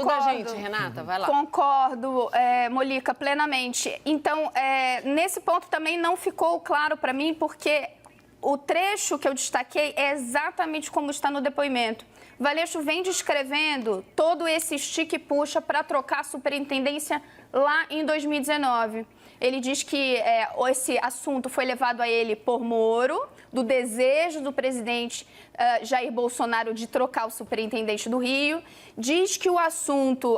Ajuda a gente, Renata, vai lá. Concordo, Molica, plenamente. Então, nesse ponto também não ficou claro para mim, porque o trecho que eu destaquei é exatamente como está no depoimento. Valeixo vem descrevendo todo esse estica e puxa para trocar a superintendência lá em 2019. Ele diz que esse assunto foi levado a ele por Moro, do desejo do presidente Jair Bolsonaro de trocar o superintendente do Rio. Diz que o assunto,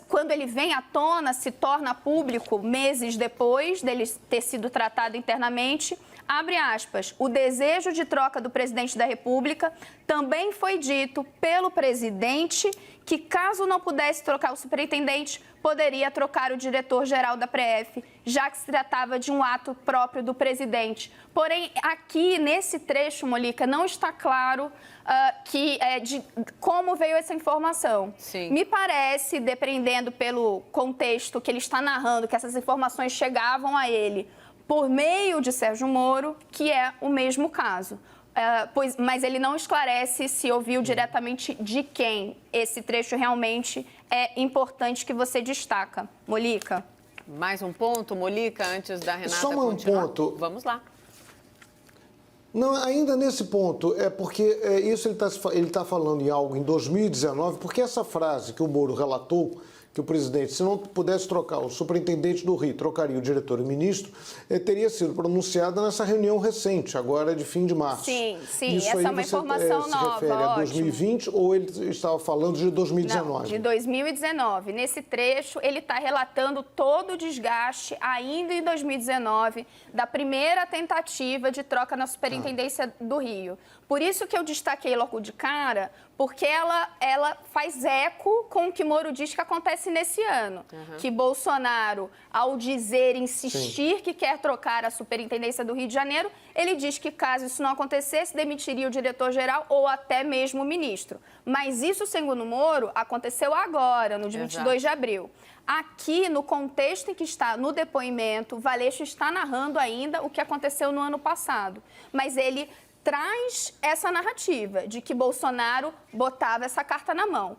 quando ele vem à tona, se torna público meses depois dele ter sido tratado internamente. Abre aspas, o desejo de troca do presidente da República também foi dito pelo presidente que, caso não pudesse trocar o superintendente, poderia trocar o diretor-geral da PRF, já que se tratava de um ato próprio do presidente. Porém, aqui, nesse trecho, Molica, não está claro de como veio essa informação. Sim. Me parece, dependendo pelo contexto que ele está narrando, que essas informações chegavam a ele por meio de Sérgio Moro, que é o mesmo caso. Mas ele não esclarece se ouviu diretamente de quem. Esse trecho realmente é importante que você destaca. Molica. Mais um ponto, Molica, antes da Renata Só um continuar. ponto. Vamos lá. Não, ainda nesse ponto, porque isso ele tá falando em algo em 2019, porque essa frase que o Moro relatou, que o presidente, se não pudesse trocar o superintendente do Rio, trocaria o diretor e o ministro, teria sido pronunciada nessa reunião recente, agora de fim de março. Sim, Isso essa aí é uma informação se nova, refere a 2020 ou ele estava falando de 2019? Não, de 2019. Nesse trecho, ele está relatando todo o desgaste, ainda em 2019, da primeira tentativa de troca na superintendência do Rio. Por isso que eu destaquei logo de cara, porque ela faz eco com o que Moro diz que acontece nesse ano. Que Bolsonaro, ao insistir que quer trocar a superintendência do Rio de Janeiro, ele diz que, caso isso não acontecesse, demitiria o diretor-geral ou até mesmo o ministro. Mas isso, segundo Moro, aconteceu agora, no dia 22 de abril. Aqui, no contexto em que está no depoimento, Valeixo está narrando ainda o que aconteceu no ano passado. Mas ele traz essa narrativa de que Bolsonaro botava essa carta na mão.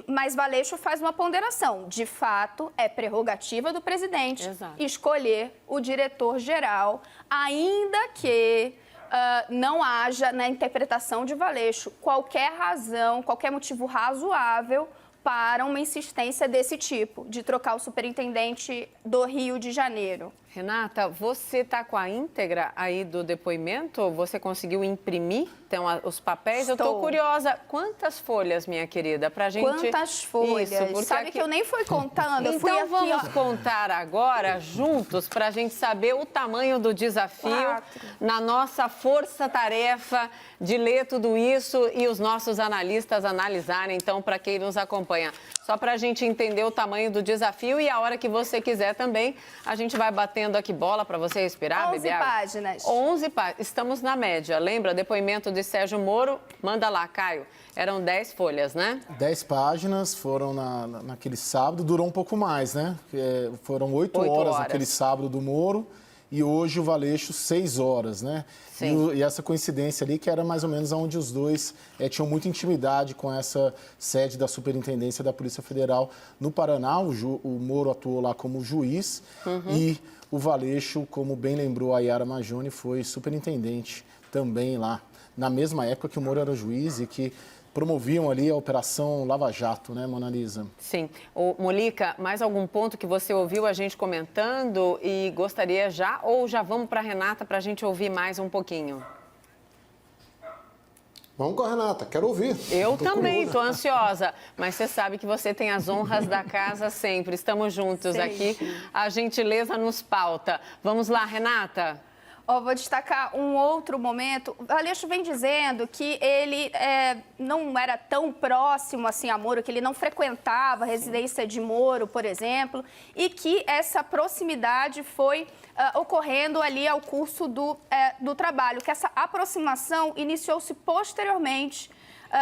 Mas Valeixo faz uma ponderação. De fato, é prerrogativa do presidente escolher o diretor-geral, ainda que não haja, na interpretação de Valeixo, qualquer razão, qualquer motivo razoável para uma insistência desse tipo, de trocar o superintendente do Rio de Janeiro. Renata, você está com a íntegra aí do depoimento? Você conseguiu imprimir os papéis? Estou. Eu estou curiosa. Quantas folhas, minha querida, para a gente... Quantas folhas? Isso, Sabe que eu nem fui contando. Então vamos contar agora, juntos, para a gente saber o tamanho do desafio na nossa força-tarefa de ler tudo isso e os nossos analistas analisarem, então, para quem nos acompanha. Só para a gente entender o tamanho do desafio e a hora que você quiser também, a gente vai batendo aqui bola para você respirar, 11 páginas. 11 páginas. Estamos na média. Lembra? Depoimento de Sérgio Moro. Manda lá, Caio. Eram 10 folhas, né? 10 páginas, foram naquele sábado. Durou um pouco mais, né? Foram 8 horas naquele sábado do Moro. E hoje o Valeixo, 6 horas, né? E essa coincidência ali, que era mais ou menos onde os dois tinham muita intimidade com essa sede da Superintendência da Polícia Federal no Paraná. O Moro atuou lá como juiz e o Valeixo, como bem lembrou a Yara Majoni, foi superintendente também lá, na mesma época que o Moro era juiz e que promoviam ali a Operação Lava Jato, né, Mona Lisa? Sim. Molica, mais algum ponto que você ouviu a gente comentando e gostaria ou já vamos para a Renata para a gente ouvir mais um pouquinho? Vamos com a Renata, quero ouvir. Eu também, estou ansiosa, mas você sabe que você tem as honras da casa sempre. Estamos juntos aqui, a gentileza nos pauta. Vamos lá, Renata? Vou destacar um outro momento. O Valeixo vem dizendo que ele não era tão próximo assim a Moro, que ele não frequentava a residência de Moro, por exemplo, e que essa proximidade foi ocorrendo ali ao curso do trabalho, que essa aproximação iniciou-se posteriormente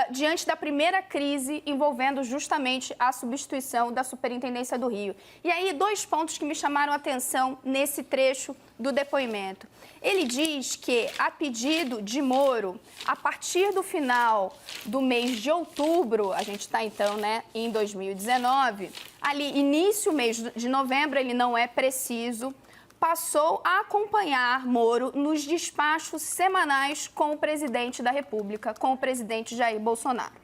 diante da primeira crise envolvendo justamente a substituição da Superintendência do Rio. E aí, 2 pontos que me chamaram a atenção nesse trecho do depoimento. Ele diz que, a pedido de Moro, a partir do final do mês de outubro, a gente está então, né, em 2019, ali, início mês de novembro, ele não é preciso, passou a acompanhar Moro nos despachos semanais com o presidente da República, com o presidente Jair Bolsonaro.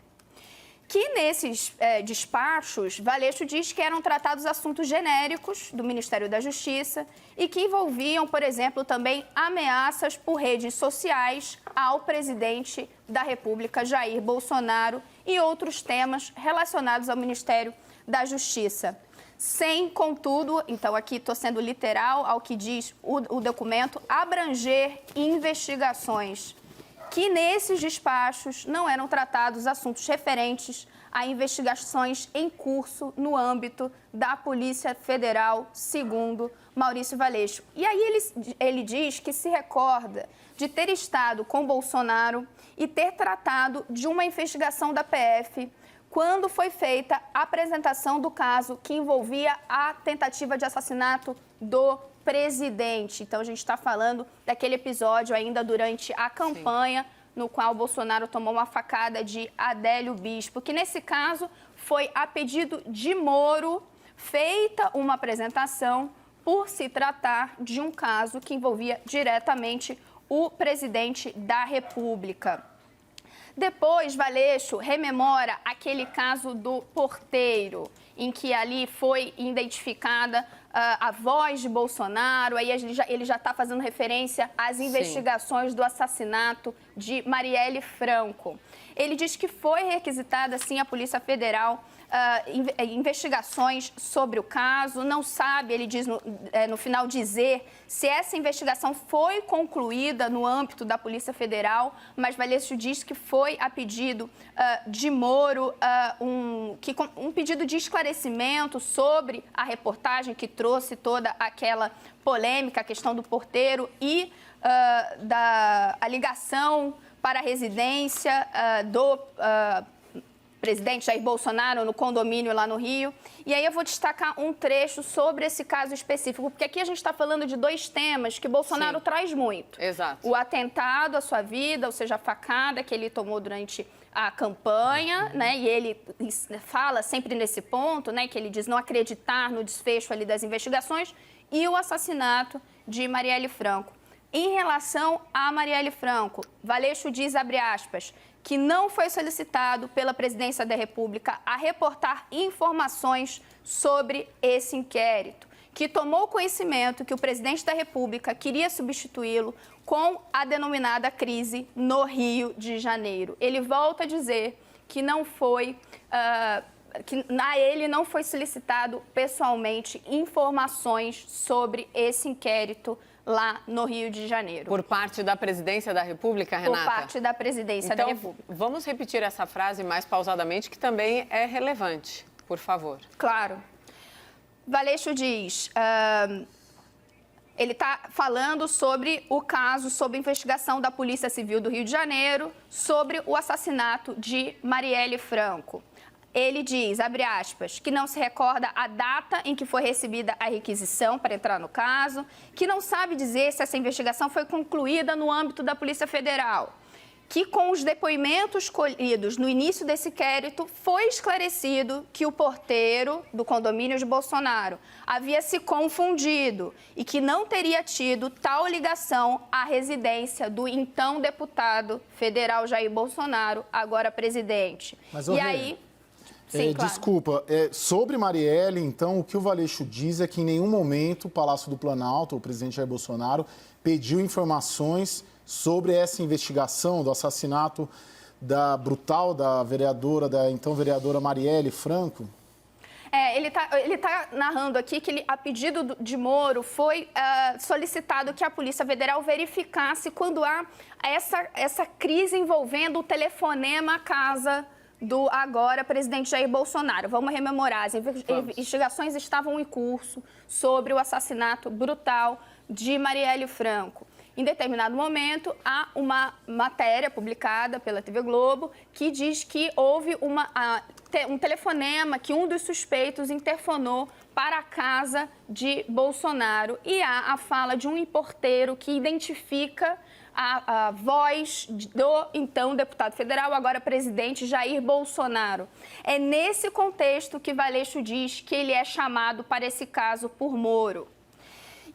Que nesses despachos, Valeixo diz que eram tratados assuntos genéricos do Ministério da Justiça e que envolviam, por exemplo, também ameaças por redes sociais ao presidente da República, Jair Bolsonaro, e outros temas relacionados ao Ministério da Justiça. Sem, contudo, então aqui estou sendo literal ao que diz o documento, abranger investigações, que nesses despachos não eram tratados assuntos referentes a investigações em curso no âmbito da Polícia Federal, segundo Maurício Valeixo. E aí ele diz que se recorda de ter estado com Bolsonaro e ter tratado de uma investigação da PF quando foi feita a apresentação do caso que envolvia a tentativa de assassinato do presidente. Então, a gente está falando daquele episódio ainda durante a campanha, sim, no qual Bolsonaro tomou uma facada de Adélio Bispo, que nesse caso foi a pedido de Moro feita uma apresentação por se tratar de um caso que envolvia diretamente o presidente da República. Depois, Valeixo rememora aquele caso do porteiro, em que ali foi identificada a voz de Bolsonaro, aí ele já está fazendo referência às investigações, sim, do assassinato de Marielle Franco. Ele diz que foi requisitada, sim, a Polícia Federal investigações sobre o caso, não sabe, ele diz no final dizer se essa investigação foi concluída no âmbito da Polícia Federal, mas Valeixo diz que foi a pedido de Moro um pedido de esclarecimento sobre a reportagem que trouxe toda aquela polêmica, a questão do porteiro e a ligação para a residência do presidente Jair Bolsonaro no condomínio lá no Rio. E aí eu vou destacar um trecho sobre esse caso específico, porque aqui a gente está falando de 2 temas que Bolsonaro, sim, traz muito. Exato. O atentado à sua vida, ou seja, a facada que ele tomou durante a campanha, né? E ele fala sempre nesse ponto, né? Que ele diz não acreditar no desfecho ali das investigações, e o assassinato de Marielle Franco. Em relação a Marielle Franco, Valeixo diz, abre aspas, que não foi solicitado pela Presidência da República a reportar informações sobre esse inquérito, que tomou conhecimento que o presidente da República queria substituí-lo com a denominada crise no Rio de Janeiro. Ele volta a dizer que não foi, que a ele não foi solicitado pessoalmente informações sobre esse inquérito lá no Rio de Janeiro. Por parte da Presidência da República, Renata? Por parte da Presidência da República. Vamos repetir essa frase mais pausadamente, que também é relevante, por favor. Claro. Valeixo diz, ele está falando sobre o caso, sobre a investigação da Polícia Civil do Rio de Janeiro, sobre o assassinato de Marielle Franco. Ele diz, abre aspas, que não se recorda a data em que foi recebida a requisição para entrar no caso, que não sabe dizer se essa investigação foi concluída no âmbito da Polícia Federal, que com os depoimentos colhidos no início desse inquérito foi esclarecido que o porteiro do condomínio de Bolsonaro havia se confundido e que não teria tido tal ligação à residência do então deputado federal Jair Bolsonaro, agora presidente. Mas, e aí... Sim, claro. Desculpa, sobre Marielle, então, o que o Valeixo diz é que em nenhum momento o Palácio do Planalto, o presidente Jair Bolsonaro, pediu informações sobre essa investigação do assassinato da então vereadora Marielle Franco? Ele tá narrando aqui que a pedido de Moro foi solicitado que a Polícia Federal verificasse quando há essa crise envolvendo o telefonema à casa do agora presidente Jair Bolsonaro. Vamos rememorar, as investigações estavam em curso sobre o assassinato brutal de Marielle Franco. em determinado momento, há uma matéria publicada pela TV Globo que diz que houve um telefonema que um dos suspeitos interfonou para a casa de Bolsonaro. E há a fala de um porteiro que identifica a voz do então deputado federal, agora presidente Jair Bolsonaro. É nesse contexto que Valeixo diz que ele é chamado para esse caso por Moro.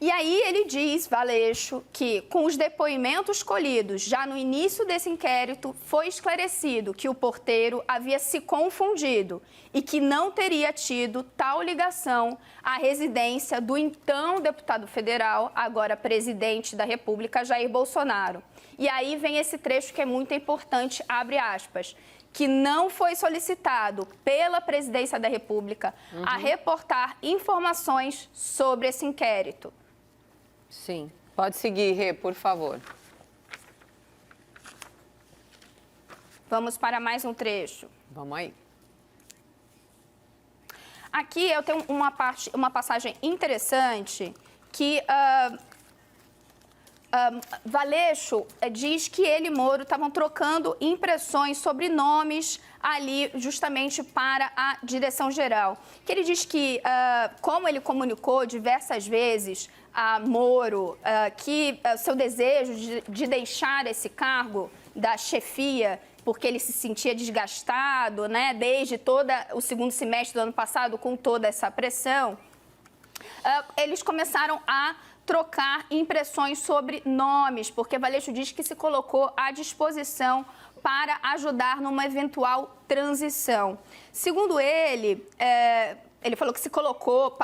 E aí ele diz, Valeixo, que com os depoimentos colhidos já no início desse inquérito, foi esclarecido que o porteiro havia se confundido e que não teria tido tal ligação à residência do então deputado federal, agora presidente da República, Jair Bolsonaro. E aí vem esse trecho que é muito importante, abre aspas, que não foi solicitado pela presidência da República a reportar informações sobre esse inquérito. Sim. Pode seguir, Rê, por favor. Vamos para mais um trecho. Vamos aí. Aqui eu tenho uma passagem interessante que Valeixo diz que ele e Moro estavam trocando impressões sobre nomes ali justamente para a direção-geral. Que ele diz que, como ele comunicou diversas vezes a Moro que seu desejo de deixar esse cargo da chefia, porque ele se sentia desgastado, né, desde todo o segundo semestre do ano passado, com toda essa pressão, eles começaram a trocar impressões sobre nomes, porque Valeixo diz que se colocou à disposição para ajudar numa eventual transição. Segundo ele, ele falou que se colocou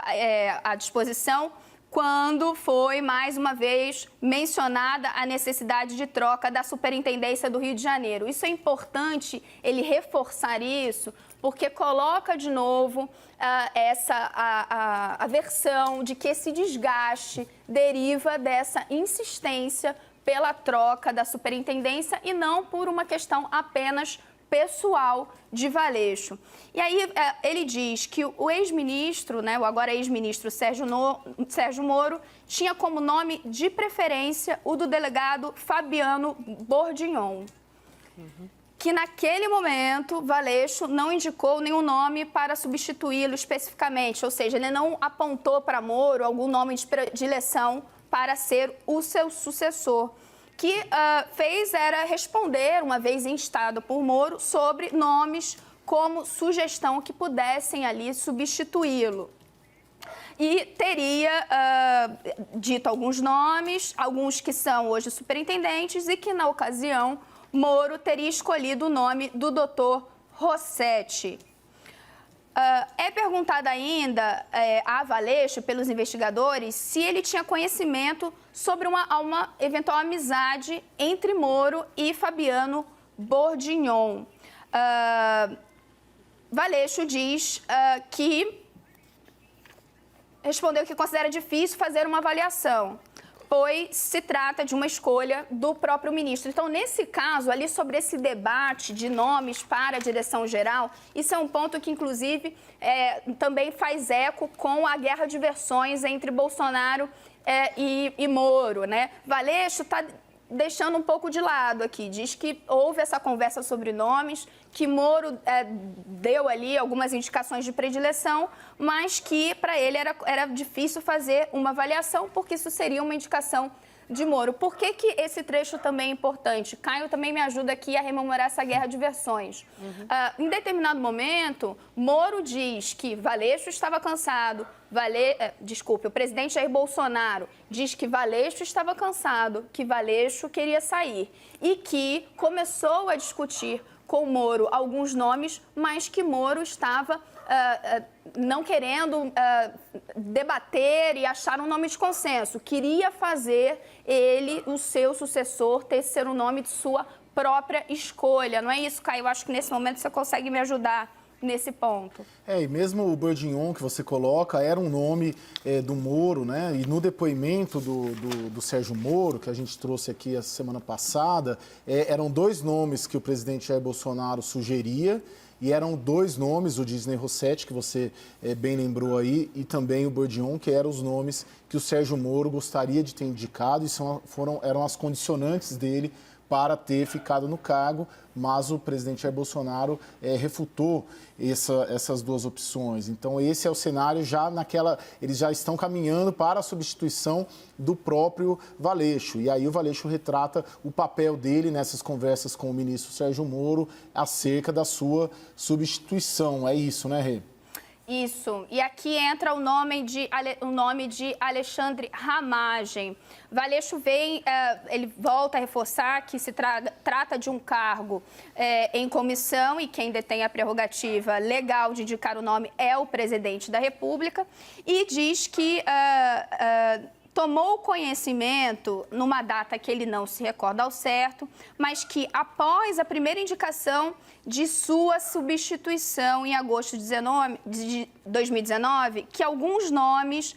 à disposição quando foi, mais uma vez, mencionada a necessidade de troca da Superintendência do Rio de Janeiro. Isso é importante, ele reforçar isso, porque coloca de novo a versão de que esse desgaste deriva dessa insistência pela troca da superintendência e não por uma questão apenas pessoal de Valeixo. E aí ele diz que o ex-ministro, né, o agora ex-ministro Sérgio Moro, tinha como nome de preferência o do delegado Fabiano Bordignon. Que naquele momento, Valeixo não indicou nenhum nome para substituí-lo especificamente, ou seja, ele não apontou para Moro algum nome de predileção para ser o seu sucessor. Que fez era responder, uma vez instado por Moro, sobre nomes como sugestão que pudessem ali substituí-lo. E teria dito alguns nomes, alguns que são hoje superintendentes, e que, na ocasião, Moro teria escolhido o nome do doutor Rossetti. É perguntado ainda a Valeixo, pelos investigadores, se ele tinha conhecimento sobre uma eventual amizade entre Moro e Fabiano Bordignon. Valeixo diz que respondeu que considera difícil fazer uma avaliação, pois se trata de uma escolha do próprio ministro. Então, nesse caso, ali sobre esse debate de nomes para a direção-geral, isso é um ponto que, inclusive, também faz eco com a guerra de versões entre Bolsonaro e Moro, né? Valeixo está deixando um pouco de lado aqui, diz que houve essa conversa sobre nomes, que Moro deu ali algumas indicações de predileção, mas que para ele era difícil fazer uma avaliação, porque isso seria uma indicação de Moro. Por que esse trecho também é importante? Caio também me ajuda aqui a rememorar essa guerra de versões. Em determinado momento, Moro diz que Valeixo estava cansado, o presidente Jair Bolsonaro diz que Valeixo estava cansado, que Valeixo queria sair e que começou a discutir com Moro alguns nomes, mas que Moro estava não querendo debater e achar um nome de consenso. Queria fazer ele, o seu sucessor, ser um nome de sua própria escolha. Não é isso, Caio? Eu acho que nesse momento você consegue me ajudar nesse ponto. E mesmo o Bordignon que você coloca era um nome do Moro, né? E no depoimento do Sérgio Moro, que a gente trouxe aqui a semana passada, eram dois nomes que o presidente Jair Bolsonaro sugeria E eram 2 nomes, o Disney Rossetti, que você bem lembrou aí, e também o Bourdion, que eram os nomes que o Sérgio Moro gostaria de ter indicado e eram as condicionantes dele para ter ficado no cargo, mas o presidente Jair Bolsonaro refutou essas 2 opções. Então, esse é o cenário eles já estão caminhando para a substituição do próprio Valeixo. E aí o Valeixo retrata o papel dele nessas conversas com o ministro Sérgio Moro acerca da sua substituição. É isso, né, Rê? Isso. E aqui entra o nome de Alexandre Ramagem. Valeixo ele volta a reforçar que se trata de um cargo em comissão e quem detém a prerrogativa legal de indicar o nome é o presidente da República e diz que tomou conhecimento numa data que ele não se recorda ao certo, mas que após a primeira indicação de sua substituição em agosto de 2019, que alguns nomes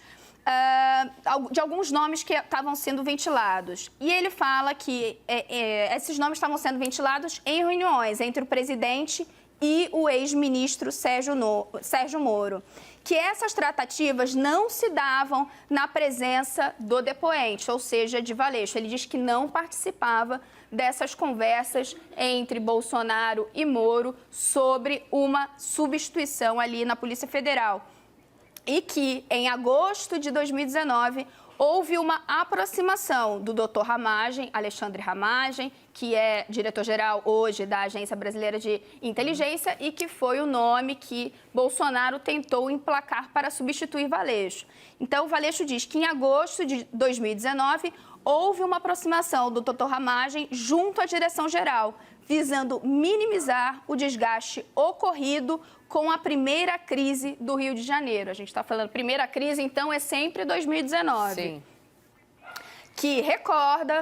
que estavam sendo ventilados. E ele fala que esses nomes estavam sendo ventilados em reuniões entre o presidente e o ex-ministro Sérgio Moro, que essas tratativas não se davam na presença do depoente, ou seja, de Valeixo. Ele diz que não participava dessas conversas entre Bolsonaro e Moro sobre uma substituição ali na Polícia Federal. E que, em agosto de 2019, houve uma aproximação do Dr. Ramagem, Alexandre Ramagem, que é diretor-geral hoje da Agência Brasileira de Inteligência e que foi o nome que Bolsonaro tentou emplacar para substituir Valeixo. Então, Valeixo diz que em agosto de 2019 houve uma aproximação do Dr. Ramagem junto à direção-geral, visando minimizar o desgaste ocorrido com a primeira crise do Rio de Janeiro. A gente está falando primeira crise, então é sempre 2019. Sim.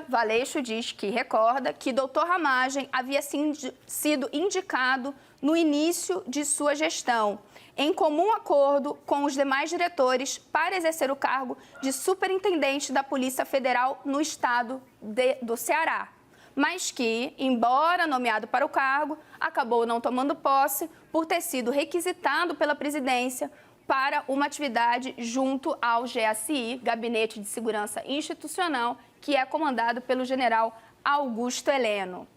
Valeixo diz que recorda que Dr. Ramagem havia sido indicado no início de sua gestão, em comum acordo com os demais diretores para exercer o cargo de superintendente da Polícia Federal no estado do Ceará, mas que, embora nomeado para o cargo, acabou não tomando posse por ter sido requisitado pela presidência para uma atividade junto ao GSI, Gabinete de Segurança Institucional, que é comandado pelo general Augusto Heleno.